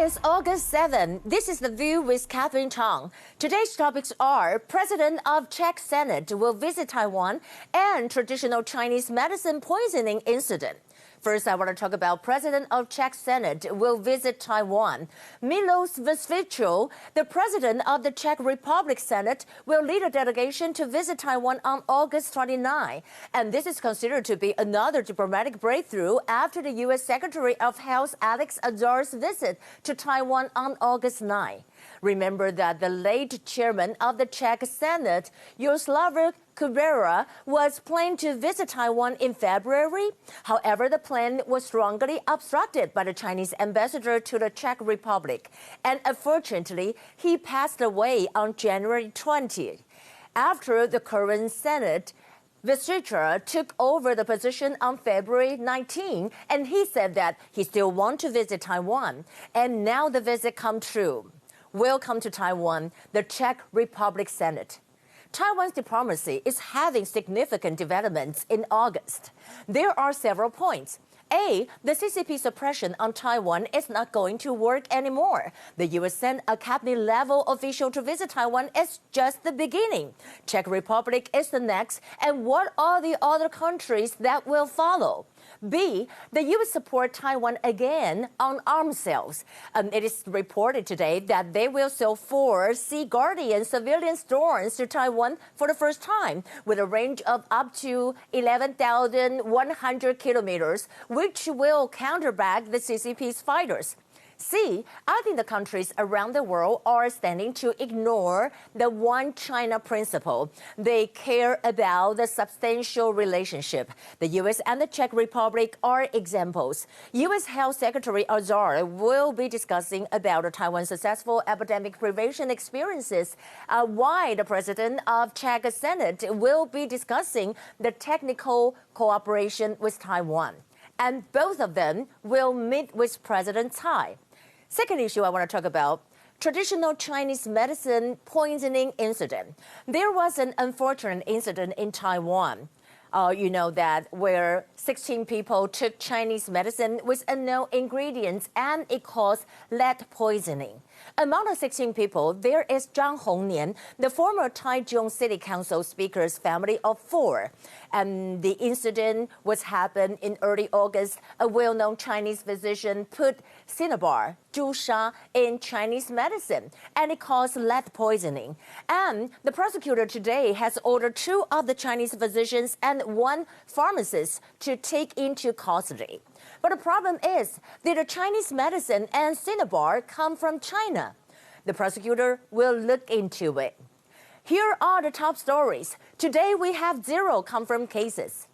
is August 7. This is The View with Catherine Chang. Today's topics are President of Czech Senate will visit Taiwan and traditional Chinese medicine poisoning incident. First, I want to talk about President of Czech Senate will visit Taiwan. Milos Vystrčil, the President of the Czech Republic Senate, will lead a delegation to visit Taiwan on August 29. And this is considered to be another diplomatic breakthrough after the U.S. Secretary of Health Alex Azar's visit to Taiwan on August 9. Remember that the late chairman of the Czech Senate, Jaroslav Kubera, was planning to visit Taiwan in February. However, the plan was strongly obstructed by the Chinese ambassador to the Czech Republic. And unfortunately, he passed away on January 20th. After the current Senate, Vystrčil took over the position on February 19, and he said that he still wants to visit Taiwan. And now the visit come true. Welcome to Taiwan, the Czech Republic Senate. Taiwan's diplomacy is having significant developments in August. There are several points. A, the CCP suppression on Taiwan is not going to work anymore. The U.S. sent a cabinet-level official to visit Taiwan is just the beginning. Czech Republic is the next, and what are the other countries that will follow? B, the U.S. support Taiwan again on arms sales. It is reported today that they will sell 4 Sea Guardian civilian drones to Taiwan for the first time, with a range of up to 11,100 kilometers, which will counterback the CCP's fighters. C, I think the countries around the world are standing to ignore the one China principle. They care about the substantial relationship. The U.S. and the Czech Republic are examples. U.S. Health Secretary Azar will be discussing about Taiwan's successful epidemic prevention experiences, while the President of Czech Senate will be discussing the technical cooperation with Taiwan. And both of them will meet with President Tsai. Second issue I want to talk about, traditional Chinese medicine poisoning incident. There was an unfortunate incident in Taiwan. You know that where 16 people took Chinese medicine with unknown ingredients and it caused lead poisoning. Among the 16 people, there is Zhang Hongnian, the former Taichung City Council Speaker's family of 4. And the incident was happened in early August. A well-known Chinese physician put cinnabar, zhusha, in Chinese medicine, and it caused lead poisoning. And the prosecutor today has ordered 2 of the Chinese physicians and 1 pharmacist to take into custody. But the problem is that the Chinese medicine and cinnabar come from China. The prosecutor will look into it. Here are the top stories. Today we have 0 confirmed cases.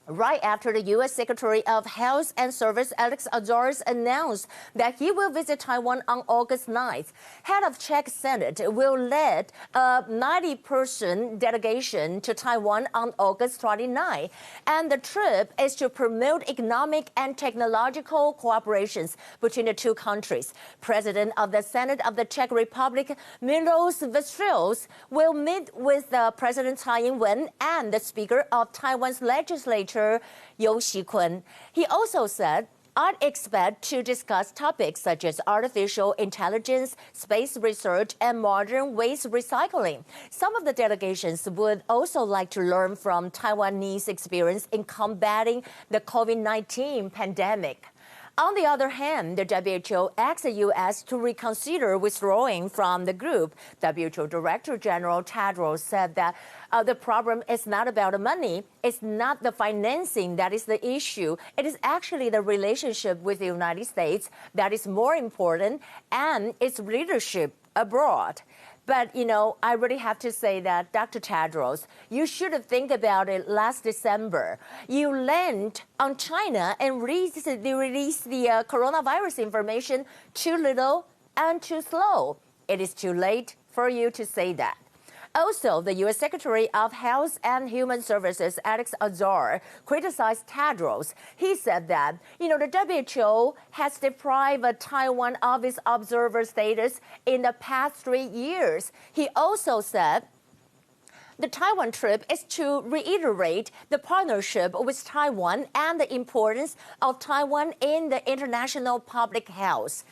Right after the U.S. Secretary of Health and Service Alex Azar announced that he will visit Taiwan on August 9th, head of Czech Senate will lead a 90-person delegation to Taiwan on August 29. And the trip is to promote economic and technological cooperations between the 2 countries. President of the Senate of the Czech Republic, Milos Vystrčil, will meet with President Tsai Ing-wen and the Speaker of Taiwan's legislature, Yu Xikun. He also said, I'd expect to discuss topics such as artificial intelligence, space research, and modern waste recycling. Some of the delegations would also like to learn from Taiwanese experience in combating the COVID-19 pandemic. On the other hand, the WHO asked the U.S. to reconsider withdrawing from the group. WHO Director General Tedros said that the problem is not about the money. It's not the financing that is the issue. It is actually the relationship with the United States that is more important, and its leadership abroad. But, you know, I really have to say that, Dr. Tedros, you should have think about it last December. You leaned on China and released the coronavirus information too little and too slow. It is too late for you to say that. Also, the U.S. Secretary of Health and Human Services, Alex Azar, criticized Tedros. He said that, the WHO has deprived Taiwan of its observer status in the past 3 years. He also said the Taiwan trip is to reiterate the partnership with Taiwan and the importance of Taiwan in the international public health.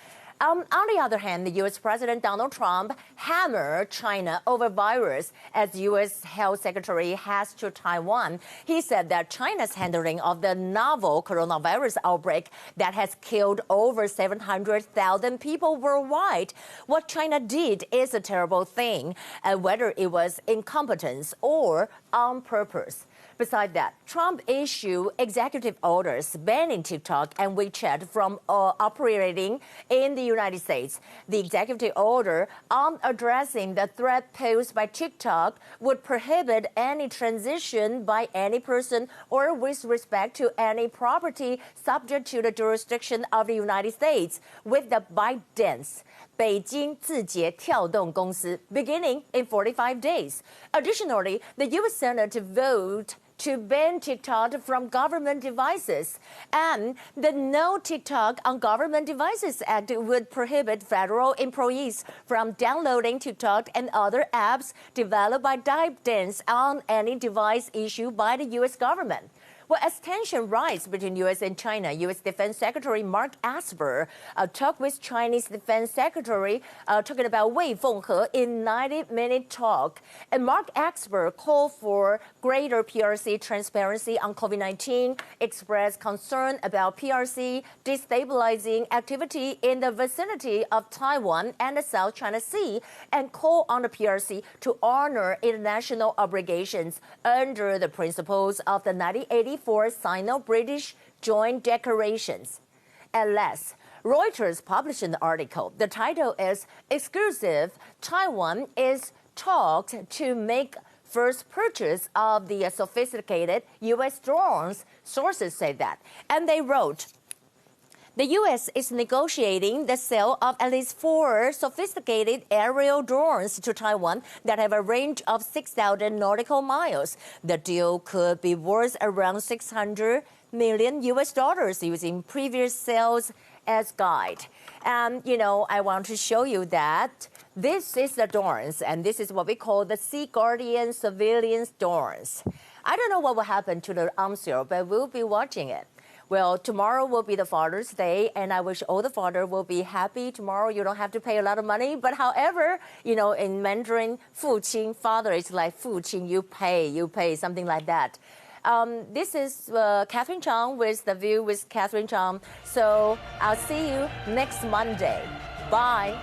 On the other hand, the U.S. President Donald Trump hammered China over virus as U.S. Health Secretary has to Taiwan. He said that China's handling of the novel coronavirus outbreak that has killed over 700,000 people worldwide. What China did is a terrible thing, whether it was incompetence or on purpose. Besides that, Trump issued executive orders banning TikTok and WeChat from operating in the United States. The executive order on addressing the threat posed by TikTok would prohibit any transition by any person or with respect to any property subject to the jurisdiction of the United States, with the ByteDance 北京字节跳动公司 beginning in 45 days. Additionally, the U.S. Senate voted to ban TikTok from government devices. And the No TikTok on Government Devices Act would prohibit federal employees from downloading TikTok and other apps developed by ByteDance on any device issued by the U.S. government. Well, as tension rises between U.S. and China, U.S. Defence Secretary Mark Esper talked with Chinese Defense Secretary talking about Wei Fenghe in 90-minute talk. And Mark Esper called for greater PRC transparency on COVID-19, expressed concern about PRC destabilizing activity in the vicinity of Taiwan and the South China Sea, and called on the PRC to honor international obligations under the principles of the 1984 Sino-British Joint Declarations. At last, Reuters published an article. The title is Exclusive, Taiwan is talked to make first purchase of the sophisticated U.S. drones. Sources say that. And they wrote, the U.S. is negotiating the sale of at least 4 sophisticated aerial drones to Taiwan that have a range of 6,000 nautical miles. The deal could be worth around $600 million using previous sales as guide. And, I want to show you that this is the drones, and this is what we call the Sea Guardian surveillance drones. I don't know what will happen to the arms sale, but we'll be watching it. Well, tomorrow will be the Father's Day, and I wish all the fathers will be happy. Tomorrow you don't have to pay a lot of money. But however, in Mandarin, 父亲, father is like 父亲, you pay, something like that. This is Catherine Chang with The View with Catherine Chang. So I'll see you next Monday. Bye.